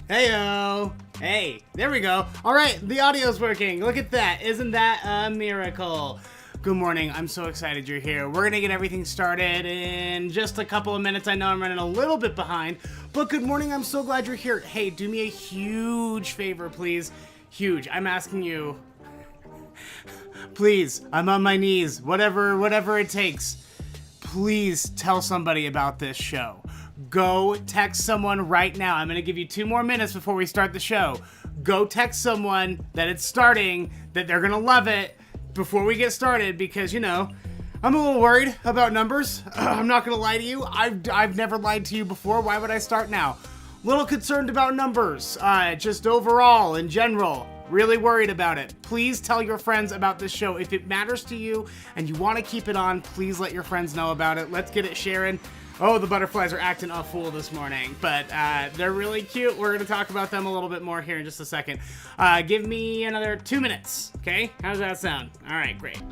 Heyo! Hey, there we go. All right, the audio's working. Look at that. Isn't that a miracle? Good morning. I'm so excited you're here. We're going to get everything started in just a couple of minutes. I know I'm running a little bit behind, but good morning. I'm so glad you're here. Hey, do me a huge favor, please. Huge. I'm asking you. Please, I'm on my knees. Whatever it takes. Please tell somebody about this show. Go text someone right now. I'm going to give you 2 more minutes before we start the show. Go text someone that it's starting, that they're going to love it before we get started, because, you know, I'm a little worried about numbers. I'm not going to lie to you. I've never lied to you before. Why would I start now? Little concerned about numbers, just overall, in general. Really worried about it. Please tell your friends about this show. If it matters to you and you want to keep it on, please let your friends know about it. Let's get it sharing. Oh, the butterflies are acting a fool this morning, but they're really cute. We're going to talk about them a little bit more here in just a second. Give me another 2 minutes, okay? How does that sound? All right, great.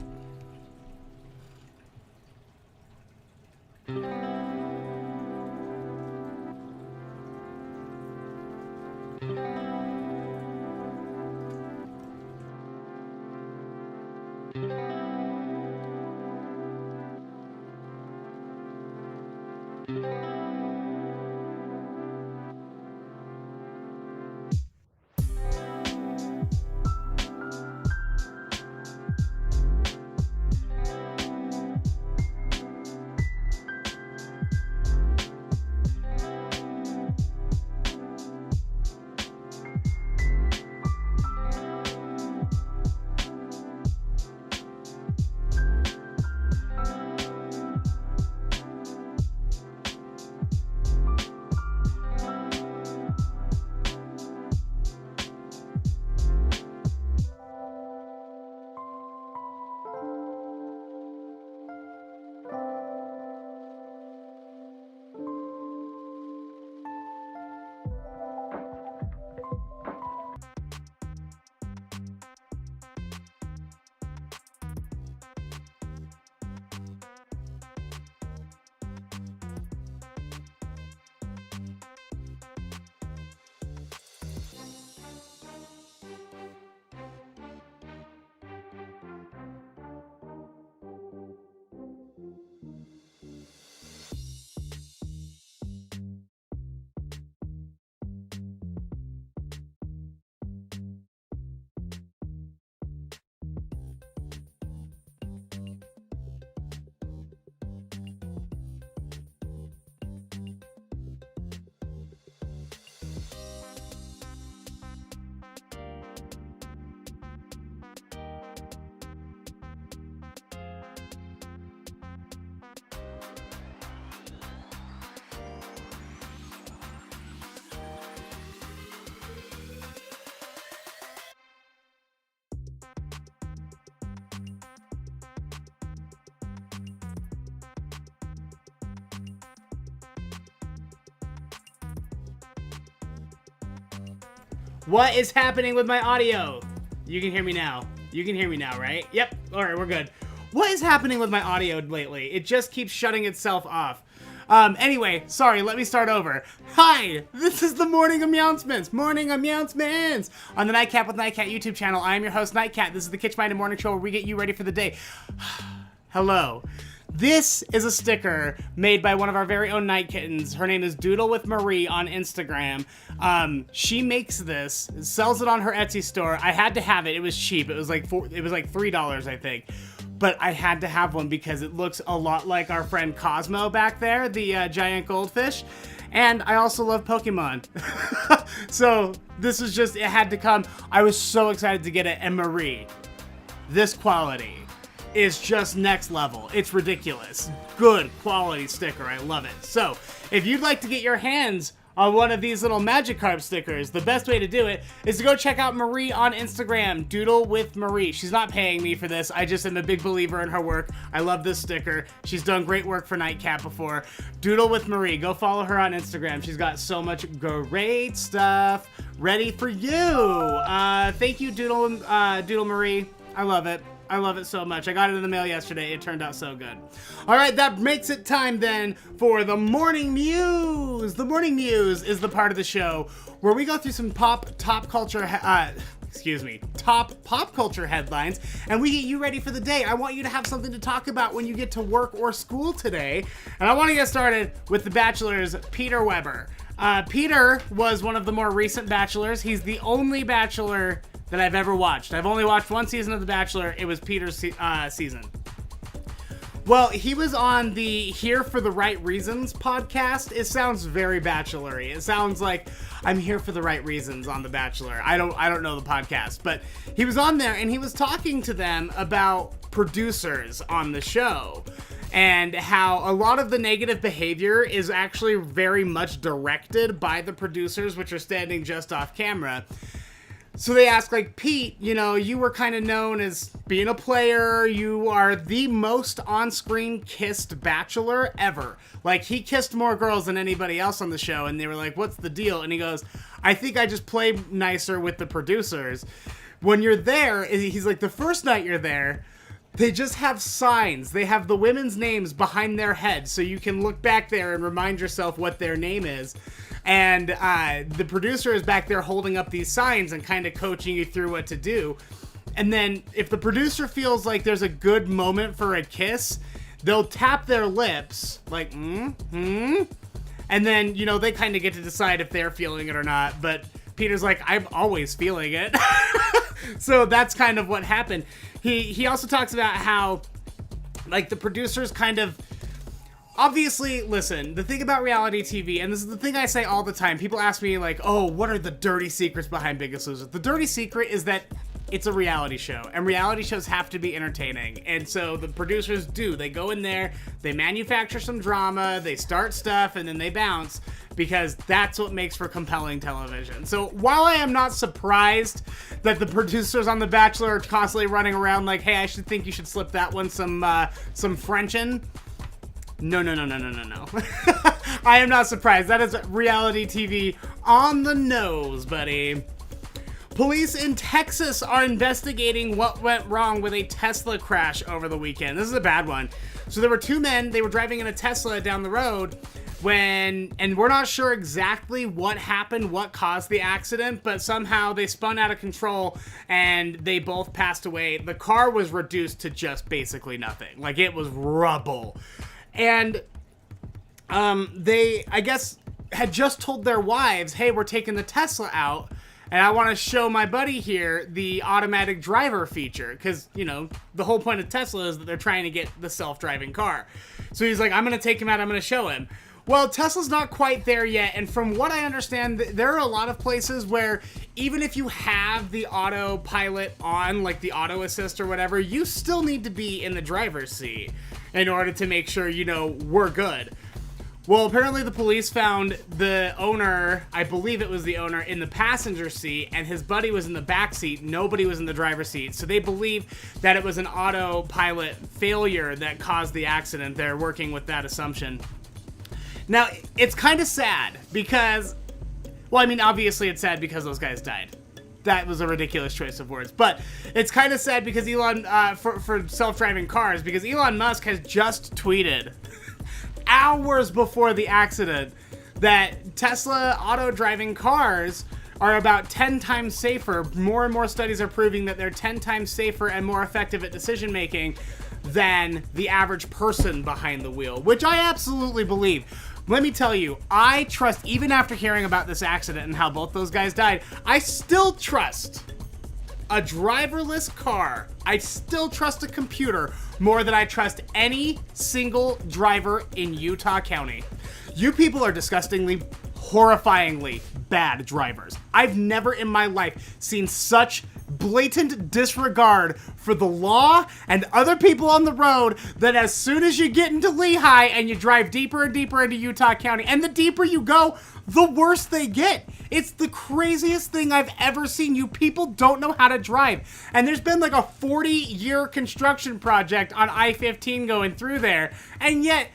What is happening with my audio? You can hear me now. You can hear me now, right? Yep. All right, we're good. What is happening with my audio lately? It just keeps shutting itself off. Anyway, sorry, let me start over. Hi, this is the Morning Meowncements. Morning Meowncements. On the Nightcat with Nightcat YouTube channel, I am your host, Nightcat. This is the Kitsch Morning Show where we get you ready for the day. Hello. This is a sticker made by one of our very own night kittens. Her name is Doodle with Marie on Instagram. She makes this, sells it on her Etsy store. I had to have it. It was cheap. It was like $3, I think. But I had to have one because it looks a lot like our friend Cosmo back there, the giant goldfish. And I also love Pokemon. So this was just, it had to come. I was so excited to get it. And Marie, this quality is just next level. It's ridiculous. Good quality sticker. I love it. So if you'd like to get your hands on one of these little Magikarp stickers, the best way to do it is to go check out Marie on Instagram, Doodle with Marie. She's not paying me for this. I just am a big believer in her work. I love this sticker. She's done great work for Nightcat before. Doodle with Marie. Go follow her on Instagram. She's got so much great stuff ready for you. Thank you, Doodle Marie. I love it. I love it so much. I got it in the mail yesterday. It turned out so good. All right, that makes it time then for the Morning Mews. The Morning Mews is the part of the show where we go through some top pop culture headlines, and we get you ready for the day. I want you to have something to talk about when you get to work or school today. And I want to get started with The Bachelor's Peter Weber. Peter was one of the more recent Bachelors. He's the only Bachelor that I've ever watched. I've only watched one season of The Bachelor. It was Peter's season. Well, he was on the Here for the Right Reasons podcast. It sounds very Bachelor-y. It sounds like I'm here for the right reasons on The Bachelor. I don't know the podcast, but he was on there and he was talking to them about producers on the show and how a lot of the negative behavior is actually very much directed by the producers, which are standing just off camera. So they ask, like, Pete, you know, you were kind of known as being a player. You are the most on-screen kissed Bachelor ever. Like, he kissed more girls than anybody else on the show. And they were like, what's the deal? And he goes, I think I just play nicer with the producers. When you're there, he's like, the first night you're there, they just have signs. They have the women's names behind their heads. So you can look back there and remind yourself what their name is. And the producer is back there holding up these signs and kind of coaching you through what to do. And then if the producer feels like there's a good moment for a kiss, they'll tap their lips like, and then, you know, they kind of get to decide if they're feeling it or not. But Peter's like, I'm always feeling it. So that's kind of what happened. He also talks about how, like, the producers kind of, obviously, listen, the thing about reality TV, and this is the thing I say all the time, people ask me, like, oh, what are the dirty secrets behind Biggest Loser? The dirty secret is that it's a reality show, and reality shows have to be entertaining. And so the producers they go in there, they manufacture some drama, they start stuff, and then they bounce, because that's what makes for compelling television. So while I am not surprised that the producers on The Bachelor are constantly running around like, hey, I think you should slip that one some French in. No. I am not surprised. That is reality TV on the nose, buddy. Police in Texas are investigating what went wrong with a Tesla crash over the weekend. This is a bad one. So there were two men, they were driving in a Tesla down the road and we're not sure exactly what happened, what caused the accident, but somehow they spun out of control and they both passed away. The car was reduced to just basically nothing. Like, it was rubble. And they, I guess, had just told their wives, hey, we're taking the Tesla out, and I want to show my buddy here the automatic driver feature, because, you know, the whole point of Tesla is that they're trying to get the self-driving car. So he's like, I'm going to take him out, I'm going to show him. Well, Tesla's not quite there yet, and from what I understand, there are a lot of places where even if you have the autopilot on, like the auto assist or whatever, you still need to be in the driver's seat in order to make sure, you know, we're good. Well, apparently the police found the owner, I believe it was the owner, in the passenger seat, and his buddy was in the back seat. Nobody was in the driver's seat. So they believe that it was an autopilot failure that caused the accident. They're working with that assumption. Now, it's kind of sad because, well, I mean, obviously it's sad because those guys died. That was a ridiculous choice of words. But it's kind of sad because for self-driving cars, because Elon Musk has just tweeted hours before the accident that Tesla auto-driving cars are about 10 times safer. More and more studies are proving that they're 10 times safer and more effective at decision-making than the average person behind the wheel, which I absolutely believe. Let me tell you, I trust, even after hearing about this accident and how both those guys died, I still trust a driverless car. I still trust a computer more than I trust any single driver in Utah County. You people are disgustingly, horrifyingly bad drivers. I've never in my life seen such blatant disregard for the law and other people on the road that as soon as you get into Lehigh and you drive deeper and deeper into Utah County, and the deeper you go, the worse they get. It's the craziest thing I've ever seen. You people don't know how to drive. And there's been like a 40-year construction project on I-15 going through there, and yet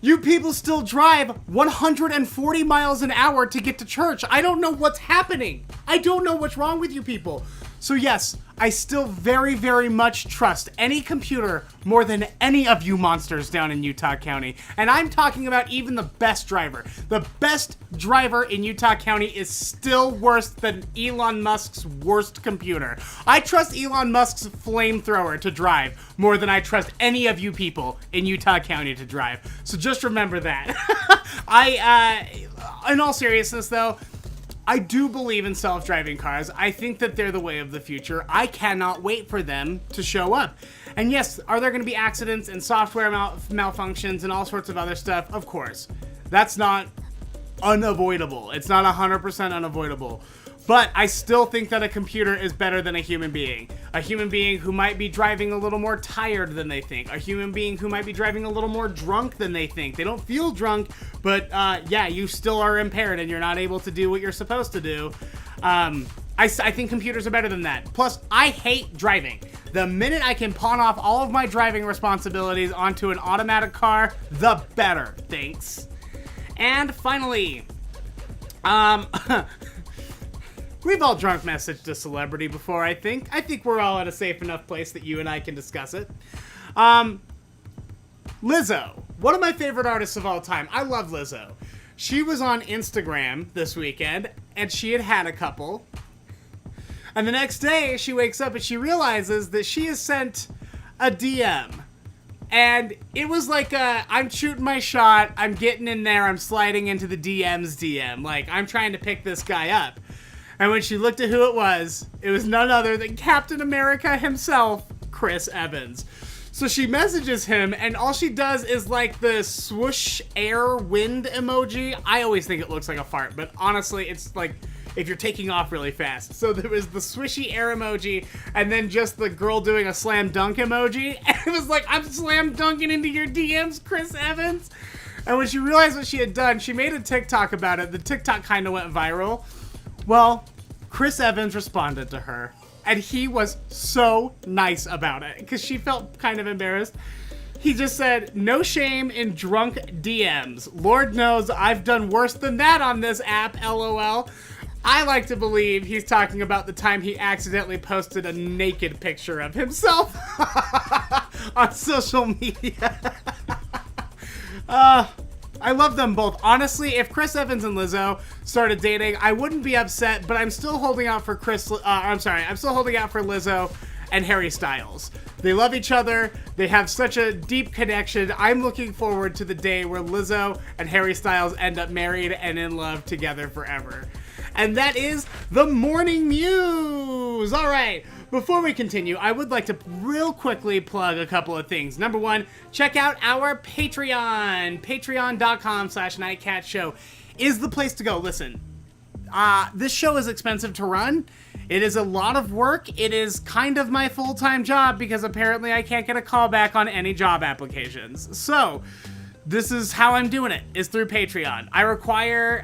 you people still drive 140 miles an hour to get to church. I don't know what's happening. I don't know what's wrong with you people. So yes, I still very, very much trust any computer more than any of you monsters down in Utah County. And I'm talking about even the best driver. The best driver in Utah County is still worse than Elon Musk's worst computer. I trust Elon Musk's flamethrower to drive more than I trust any of you people in Utah County to drive. So just remember that. In all seriousness though, I do believe in self-driving cars. I think that they're the way of the future. I cannot wait for them to show up. And yes, are there going to be accidents and software malfunctions and all sorts of other stuff? Of course. That's not unavoidable. It's not 100% unavoidable. But I still think that a computer is better than a human being. A human being who might be driving a little more tired than they think. A human being who might be driving a little more drunk than they think. They don't feel drunk, but yeah, you still are impaired and you're not able to do what you're supposed to do. I think computers are better than that. Plus, I hate driving. The minute I can pawn off all of my driving responsibilities onto an automatic car, the better. Thanks. And finally, we've all drunk messaged a celebrity before, I think. I think we're all at a safe enough place that you and I can discuss it. Lizzo, one of my favorite artists of all time. I love Lizzo. She was on Instagram this weekend, and she had had a couple. And the next day, she wakes up and she realizes that she has sent a DM. And it was like I'm shooting my shot, I'm getting in there, I'm sliding into the DM's DM. Like, I'm trying to pick this guy up. And when she looked at who it was none other than Captain America himself, Chris Evans. So she messages him, and all she does is like the swoosh air wind emoji. I always think it looks like a fart, but honestly, it's like if you're taking off really fast. So there was the swishy air emoji, and then just the girl doing a slam dunk emoji. And it was like, I'm slam dunking into your DMs, Chris Evans. And when she realized what she had done, she made a TikTok about it. The TikTok kind of went viral. Well, Chris Evans responded to her, and he was so nice about it because she felt kind of embarrassed. He just said, "No shame in drunk DMs. Lord knows I've done worse than that on this app, LOL." I like to believe he's talking about the time he accidentally posted a naked picture of himself on social media. I love them both. Honestly, if Chris Evans and Lizzo started dating, I wouldn't be upset, but I'm still holding out for I'm still holding out for Lizzo and Harry Styles. They love each other. They have such a deep connection. I'm looking forward to the day where Lizzo and Harry Styles end up married and in love together forever. And that is the Morning Mews. All right. Before we continue, I would like to real quickly plug a couple of things. Number one, check out our Patreon. Patreon.com/nightcatshow is the place to go. Listen, this show is expensive to run. It is a lot of work. It is kind of my full-time job because apparently I can't get a call back on any job applications. So this is how I'm doing it, is through Patreon. I require,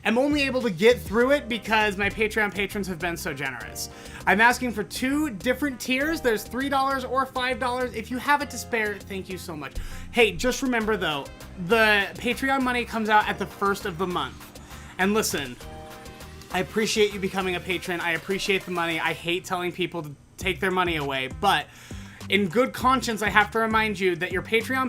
I'm only able to get through it because my Patreon patrons have been so generous. I'm asking for 2 different tiers. There's $3 or $5. If you have it to spare, thank you so much. Hey, just remember though, the Patreon money comes out at the first of the month. And listen, I appreciate you becoming a patron. I appreciate the money. I hate telling people to take their money away, but in good conscience, I have to remind you that your Patreon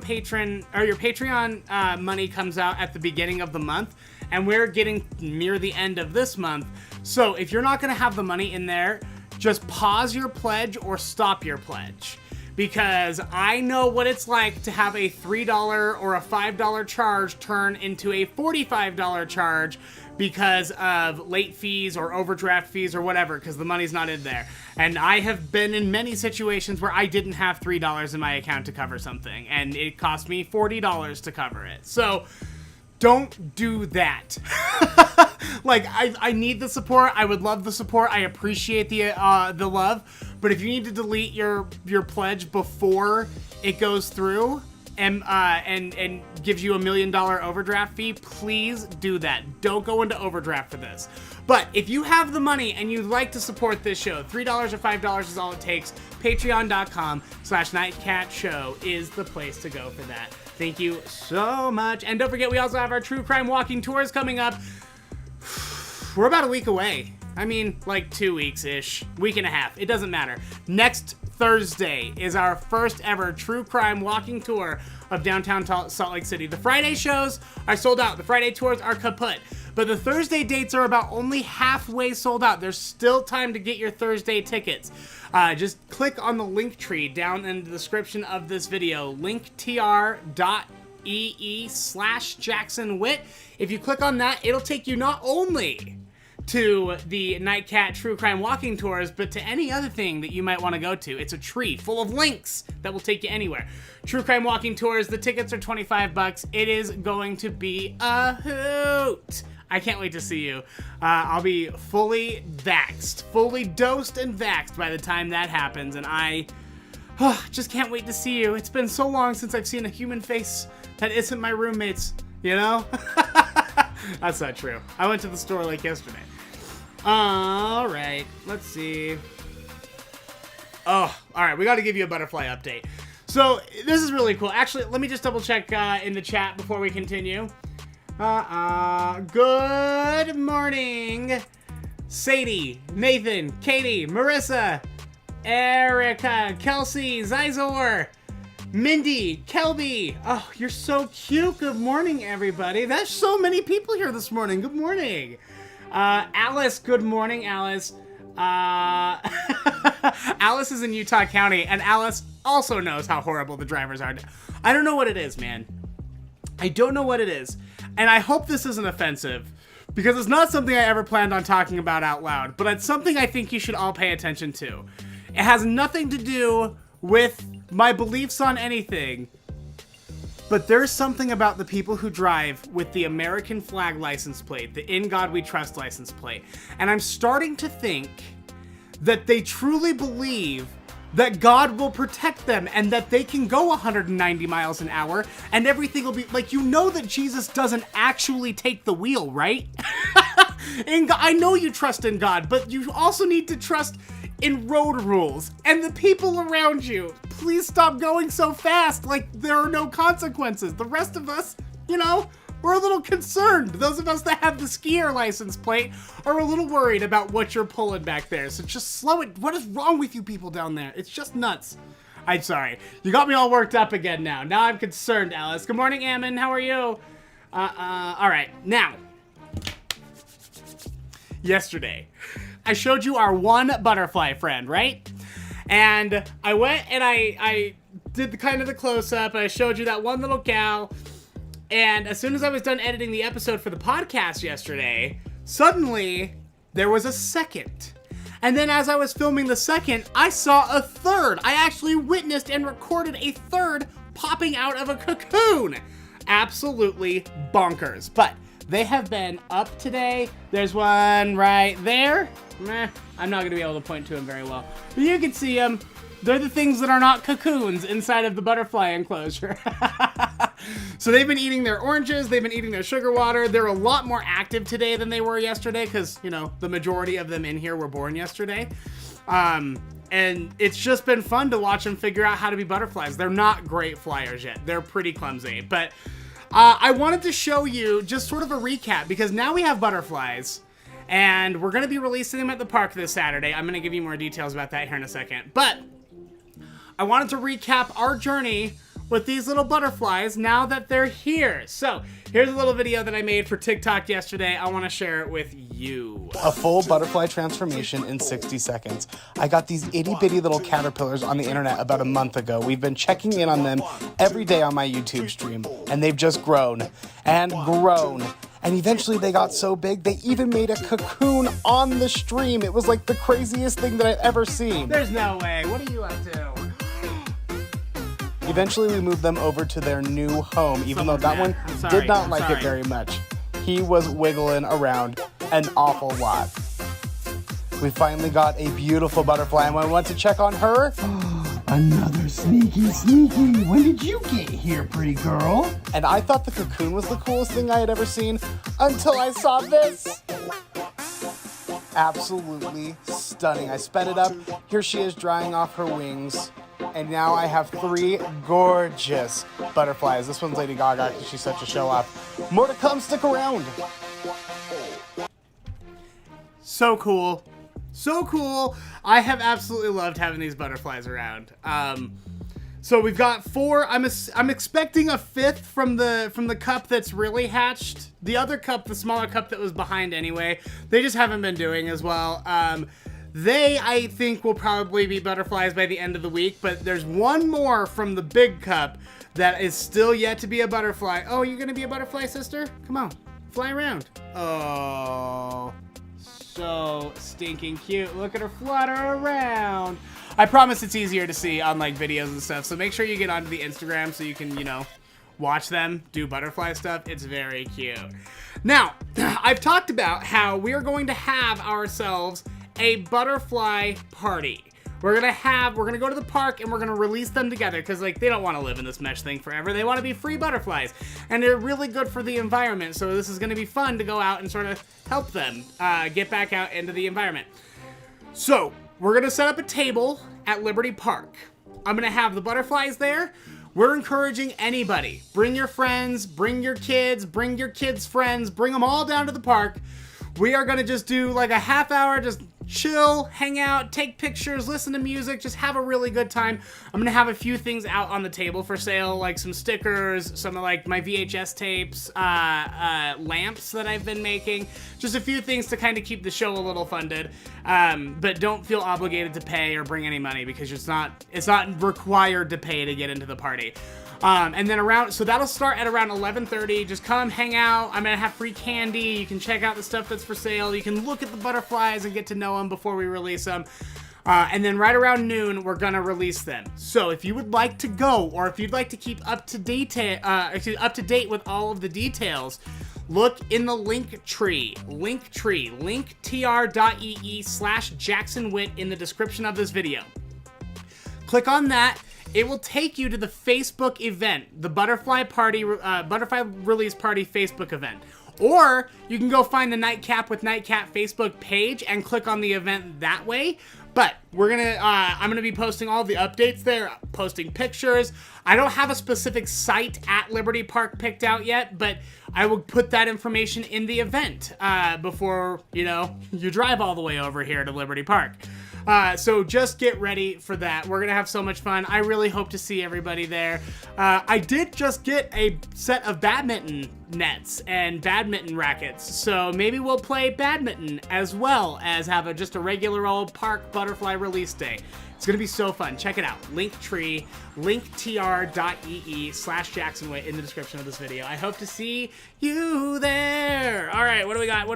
money comes out at the beginning of the month, and we're getting near the end of this month. So if you're not going to have the money in there, just pause your pledge or stop your pledge. Because I know what it's like to have a $3 or a $5 charge turn into a $45 charge because of late fees or overdraft fees or whatever, because the money's not in there. And I have been in many situations where I didn't have $3 in my account to cover something, and it cost me $40 to cover it. So don't do that. Like, I need the support. I would love the support. I appreciate the love. But if you need to delete your pledge before it goes through and gives you $1 million overdraft fee, please do that. Don't go into overdraft for this. But if you have the money and you'd like to support this show, $3 or $5 is all it takes. Patreon.com/nightcatshow is the place to go for that. Thank you so much. And don't forget, we also have our true crime walking tours coming up. We're about a week away. I mean, like 2 weeks-ish, week and a half. It doesn't matter. Next Thursday is our first ever true crime walking tour of downtown Salt Lake City. The Friday shows are sold out. The Friday tours are kaput. But the Thursday dates are about only halfway sold out. There's still time to get your Thursday tickets. Just click on the link tree down in the description of this video. linktr.ee/JacksonWitt. If you click on that, it'll take you not only to the Nightcat True Crime Walking Tours, but to any other thing that you might want to go to. It's a tree full of links that will take you anywhere. True Crime Walking Tours, the tickets are $25. It is going to be a hoot. I can't wait to see you. I'll be fully vaxxed, fully dosed and vaxxed by the time that happens, and I just can't wait to see you. It's been so long since I've seen a human face that isn't my roommate's, you know? That's not true. I went to the store like yesterday. All right, let's see. Oh, all right, we got to give you a butterfly update. So this is really cool. Actually, let me just double check in the chat before we continue. Good morning, Sadie, Nathan, Katie, Marissa, Erica, Kelsey, Zizor, Mindy, Kelby. Oh, you're so cute. Good morning, everybody. There's so many people here this morning. Good morning. Alice, good morning, Alice. Alice is in Utah County, and Alice also knows how horrible the drivers are. I don't know what it is, man. I don't know what it is. And I hope this isn't offensive, because it's not something I ever planned on talking about out loud, but it's something I think you should all pay attention to. It has nothing to do with my beliefs on anything, but there's something about the people who drive with the American flag license plate, the In God We Trust license plate, and I'm starting to think that they truly believe that God will protect them and that they can go 190 miles an hour and everything will be like, you know that Jesus doesn't actually take the wheel, right? I know you trust in God, but you also need to trust in road rules and the people around you. Please stop going so fast like there are no consequences. The rest of us, you know, we're a little concerned. Those of us that have the skier license plate are a little worried about what you're pulling back there. So just slow it. What is wrong with you people down there? It's just nuts. I'm sorry. You got me all worked up again now. Now I'm concerned, Alice. Good morning, Ammon. How are you? All right. Now, yesterday, I showed you our one butterfly friend, right? And I went and I did the kind of the close-up, and I showed you that one little gal. And as soon as I was done editing the episode for the podcast yesterday, suddenly there was a second. And then as I was filming the second, I saw a third. I actually witnessed and recorded a third popping out of a cocoon. Absolutely bonkers. But they have been up today. There's one right there. I'm not going to be able to point to them very well. But you can see them. They're the things that are not cocoons inside of the butterfly enclosure. So they've been eating their oranges. They've been eating their sugar water. They're a lot more active today than they were yesterday because, you know, the majority of them in here were born yesterday. And it's just been fun to watch them figure out how to be butterflies. They're not great flyers yet. They're pretty clumsy. But I wanted to show you just sort of a recap because now we have butterflies. And we're going to be releasing them at the park this Saturday. I'm going to give you more details about that here in a second. But I wanted to recap our journey with these little butterflies now that they're here. So here's a little video that I made for TikTok yesterday. I want to share it with you. A full butterfly transformation in 60 seconds. I got these itty bitty little caterpillars on the internet about a month ago. We've been checking in on them every day on my YouTube stream, and they've just grown and grown. And eventually they got so big, they even made a cocoon on the stream. It was like the craziest thing that I've ever seen. There's no way. What are you up to? Eventually we moved them over to their new home, even though that one did not like it very much. He was wiggling around an awful lot. We finally got a beautiful butterfly, and when I went to check on her, another sneaky. When did you get here, pretty girl? And I thought the cocoon was the coolest thing I had ever seen until I saw this. Absolutely stunning. I sped it up. Here she is drying off her wings. And now I have 3 gorgeous butterflies. This one's Lady Gaga because she's such a show off. More to come, stick around. So cool. So cool. I have absolutely loved having these butterflies around. So we've got 4. I'm expecting a 5th from the cup that's really hatched. The other cup, the smaller cup that was behind anyway, they just haven't been doing as well. They, I think, will probably be butterflies by the end of the week, but there's one more from the big cup that is still yet to be a butterfly. Oh, you're gonna be a butterfly, sister? Come on, fly around. Oh, so stinking cute. Look at her flutter around. I promise it's easier to see on like videos and stuff, so make sure you get onto the Instagram so you can, you know, watch them do butterfly stuff. It's very cute. Now, I've talked about how we are going to have ourselves a butterfly party. We're gonna go to the park and we're gonna release them together because like they don't want to live in this mesh thing forever. They want to be free butterflies, and they're really good for the environment. So this is gonna be fun to go out and sort of help them get back out into the environment. So we're gonna set up a table at Liberty Park. I'm gonna have the butterflies there. We're encouraging anybody. Bring your friends, bring your kids friends, bring them all down to the park. We are gonna just do like a half hour, just chill, hang out, take pictures, listen to music, just have a really good time. I'm gonna have a few things out on the table for sale, like some stickers, some of like my VHS tapes, lamps that I've been making, just a few things to kind of keep the show a little funded. But don't feel obligated to pay or bring any money because it's not required to pay to get into the party. And then so that'll start at around 11:30. Just come hang out. I'm gonna have free candy. You can check out the stuff that's for sale. You can look at the butterflies and get to know them before we release them. And then right around noon, we're gonna release them. So if you would like to go, or if you'd like to keep up to date with all of the details, look in the Linktree, linktr.ee/JacksonWitt in the description of this video. Click on that. It will take you to the Facebook event, the Butterfly Release Party Facebook event. Or you can go find the Nightcap with Nightcat Facebook page and click on the event that way. But I'm gonna be posting all the updates there, posting pictures. I don't have a specific site at Liberty Park picked out yet, but I will put that information in the event before, you drive all the way over here to Liberty Park. So just get ready for that. We're gonna have so much fun. I really hope to see everybody there. I did just get a set of badminton nets and badminton rackets, so maybe we'll play badminton as well as have just a regular old park butterfly release day. It's gonna be so fun. Check it out. Linktree, linktr.ee/JacksonWitt in the description of this video. I hope to see you there. All right, what do we got?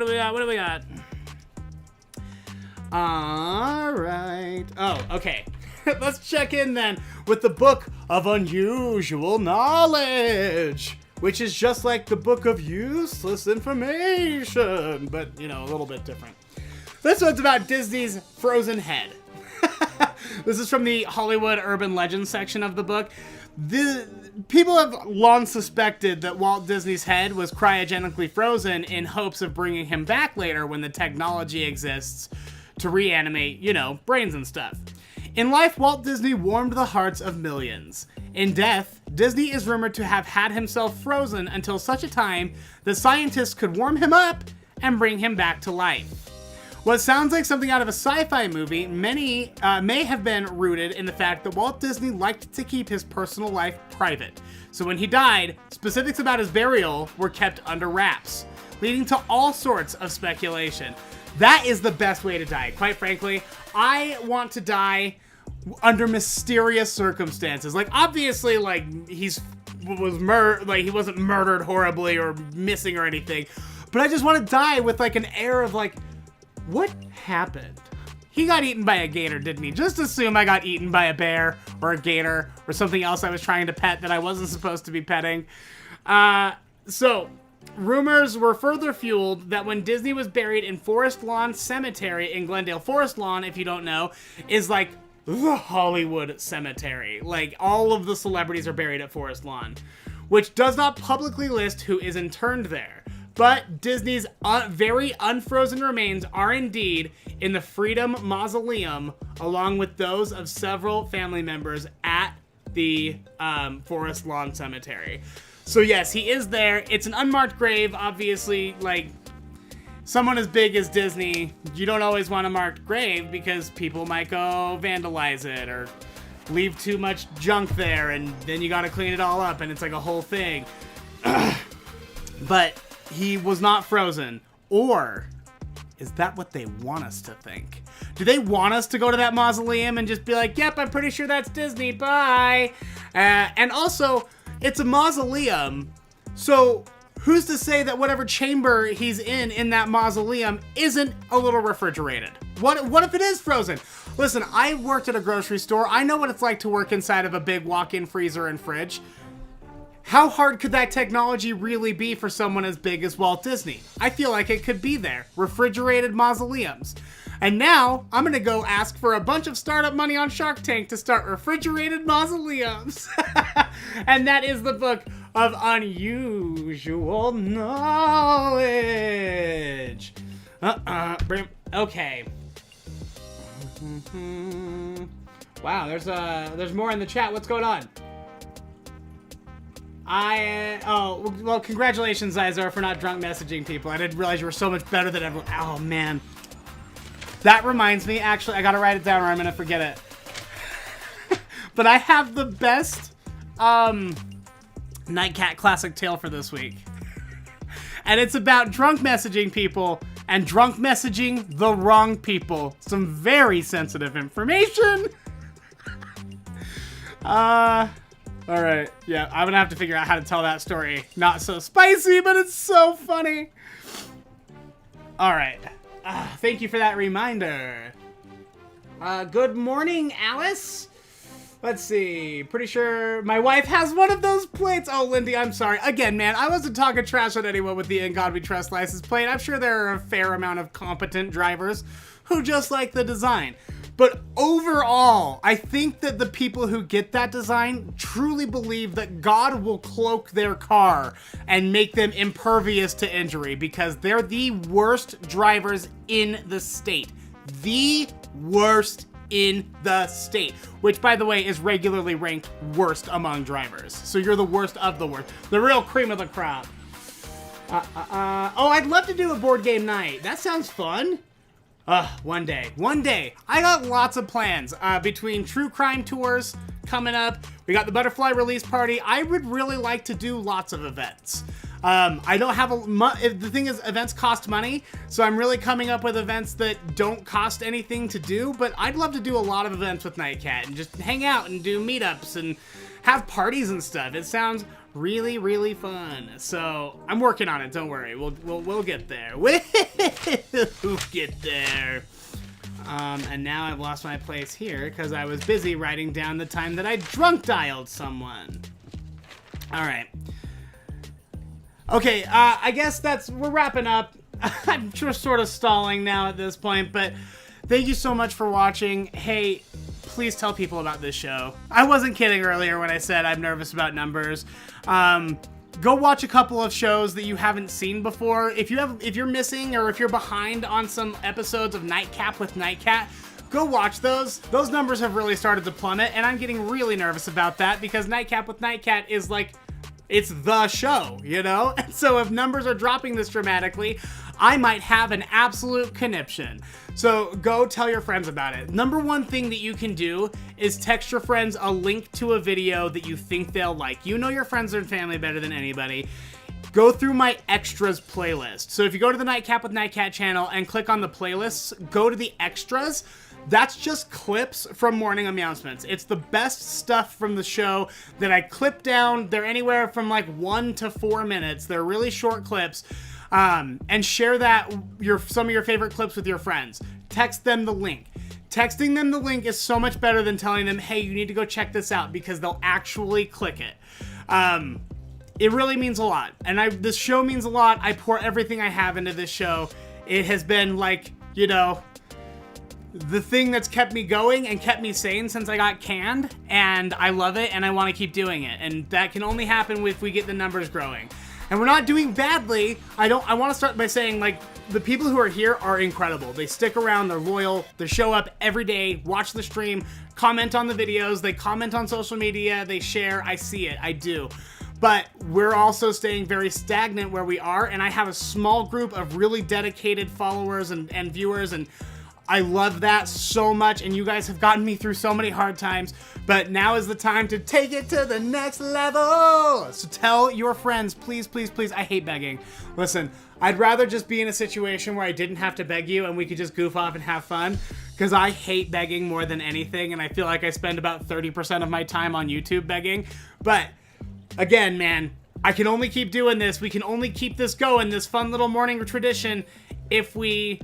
All right. Oh, okay. Let's check in then with the Book of Unusual Knowledge, which is just like the Book of Useless Information, but, a little bit different. This one's about Disney's frozen head. This is from the Hollywood Urban Legends section of the book. People have long suspected that Walt Disney's head was cryogenically frozen in hopes of bringing him back later when the technology exists to reanimate, brains and stuff. In life, Walt Disney warmed the hearts of millions. In death, Disney is rumored to have had himself frozen until such a time that scientists could warm him up and bring him back to life. What sounds like something out of a sci-fi movie, many may have been rooted in the fact that Walt Disney liked to keep his personal life private. So when he died, specifics about his burial were kept under wraps, leading to all sorts of speculation. That is the best way to die. Quite frankly, I want to die under mysterious circumstances. Like, obviously, like, he wasn't murdered horribly or missing or anything, but I just want to die with like an air of like, what happened? He got eaten by a gator, didn't he? Just assume I got eaten by a bear or a gator or something else I was trying to pet that I wasn't supposed to be petting. So rumors were further fueled that when Disney was buried in Forest Lawn Cemetery in Glendale. Forest Lawn, if you don't know, is like the Hollywood cemetery. Like, all of the celebrities are buried at Forest Lawn, which does not publicly list who is interred there. But Disney's very unfrozen remains are indeed in the Freedom Mausoleum, along with those of several family members at the Forest Lawn Cemetery. So yes, he is there. It's an unmarked grave, obviously. Like, someone as big as Disney, you don't always want a marked grave because people might go vandalize it or leave too much junk there, and then you gotta clean it all up, and it's like a whole thing. But he was not frozen. Or is that what they want us to think? Do they want us to go to that mausoleum and just be like, yep, I'm pretty sure that's Disney, bye? And also, it's a mausoleum, so who's to say that whatever chamber he's in that mausoleum isn't a little refrigerated? What if it is frozen? Listen, I worked at a grocery store. I know what it's like to work inside of a big walk-in freezer and fridge. How hard could that technology really be for someone as big as Walt Disney? I feel like it could be there. Refrigerated mausoleums. And now, I'm gonna go ask for a bunch of startup money on Shark Tank to start refrigerated mausoleums. And that is the book of unusual knowledge. Okay. Wow, there's more in the chat. What's going on? Well, congratulations, Izar, for not drunk messaging people. I didn't realize you were so much better than everyone. Oh, man. That reminds me, actually, I gotta write it down or I'm gonna forget it. But I have the best, Nightcat classic tale for this week. And it's about drunk messaging people and drunk messaging the wrong people. Some very sensitive information. All right, yeah, I'm gonna have to figure out how to tell that story. Not so spicy, but it's so funny. All right, thank you for that reminder. Good morning, Alice. Let's see, pretty sure my wife has one of those plates. Oh, Lindy, I'm sorry. Again, man, I wasn't talking trash on anyone with the In God We Trust license plate. I'm sure there are a fair amount of competent drivers who just like the design. But overall, I think that the people who get that design truly believe that God will cloak their car and make them impervious to injury because they're the worst drivers in the state. The worst in the state, which, by the way, is regularly ranked worst among drivers. So you're the worst of the worst. The real cream of the crop. Oh, I'd love to do a board game night. That sounds fun. One day. I got lots of plans between true crime tours coming up. We got the butterfly release party. I would really like to do lots of events. I don't have the thing is, events cost money, so I'm really coming up with events that don't cost anything to do, but I'd love to do a lot of events with Nightcat and just hang out and do meetups and have parties and stuff. It sounds really, really fun. So I'm working on it. Don't worry. We'll get there. We'll get there. And now I've lost my place here because I was busy writing down the time that I drunk dialed someone. All right. Okay. I guess we're wrapping up. I'm just sort of stalling now at this point, but thank you so much for watching. Hey, please tell people about this show. I wasn't kidding earlier when I said I'm nervous about numbers. Go watch a couple of shows that you haven't seen before. If you're missing or if you're behind on some episodes of Nightcap with Nightcat, go watch those. Those numbers have really started to plummet, and I'm getting really nervous about that because Nightcap with Nightcat is like It's the show, you know? And so if numbers are dropping this dramatically, I might have an absolute conniption. So go tell your friends about it. Number one thing that you can do is text your friends a link to a video that you think they'll like. You know your friends and family better than anybody. Go through my extras playlist. So if you go to the Nightcap with Nightcat channel and click on the playlists, go to the extras. That's just clips from Morning Meowncements. It's the best stuff from the show that I clip down. They're anywhere from like 1 to 4 minutes. They're really short clips. And share that some of your favorite clips with your friends. Text them the link. Texting them the link is so much better than telling them, hey, you need to go check this out, because they'll actually click it. It really means a lot. And this show means a lot. I pour everything I have into this show. It has been like, you know, the thing that's kept me going and kept me sane since I got canned, and I love it and I want to keep doing it, and that can only happen if we get the numbers growing. And we're not doing badly. I want to start by saying, like, the people who are here are incredible. They stick around, they're loyal, they show up every day, watch the stream, comment on the videos, they comment on social media, they share. I see it, I do. But we're also staying very stagnant where we are, and I have a small group of really dedicated followers and viewers, and I love that so much, and you guys have gotten me through so many hard times, but now is the time to take it to the next level. So tell your friends, please, please, please. I hate begging. Listen, I'd rather just be in a situation where I didn't have to beg you and we could just goof off and have fun, because I hate begging more than anything, and I feel like I spend about 30% of my time on YouTube begging. But again, man, I can only keep doing this. We can only keep this going, this fun little morning tradition, if we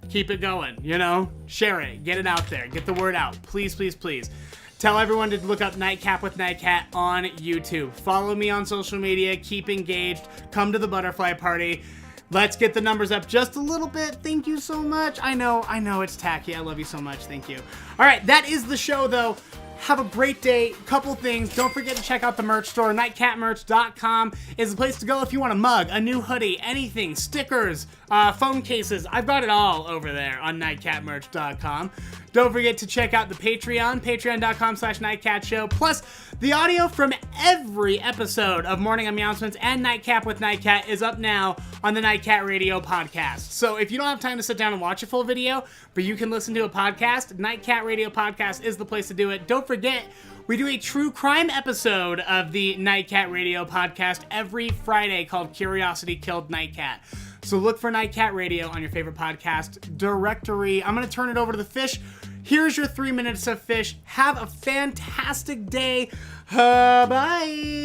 keep it going, you know? Share it, get it out there, get the word out. Please, please, please. Tell everyone to look up Nightcap with Nightcat on YouTube. Follow me on social media, keep engaged, come to the butterfly party. Let's get the numbers up just a little bit. Thank you so much. I know it's tacky. I love you so much. Thank you. All right, that is the show though. Have a great day. Couple things. Don't forget to check out the merch store. nightcatmerch.com is the place to go if you want a mug, a new hoodie, anything, stickers, phone cases. I've got it all over there on nightcatmerch.com. Don't forget to check out the Patreon, patreon.com/nightcatshow. Plus, the audio from every episode of Morning Meowncements and Nightcap with Nightcat is up now on the Nightcat Radio podcast. So if you don't have time to sit down and watch a full video, but you can listen to a podcast, Nightcat Radio podcast is the place to do it. Don't forget, we do a true crime episode of the Nightcat Radio podcast every Friday called Curiosity Killed Nightcat. So look for Nightcat Radio on your favorite podcast directory. I'm going to turn it over to the fish. Here's your 3 minutes of fish. Have a fantastic day. Bye.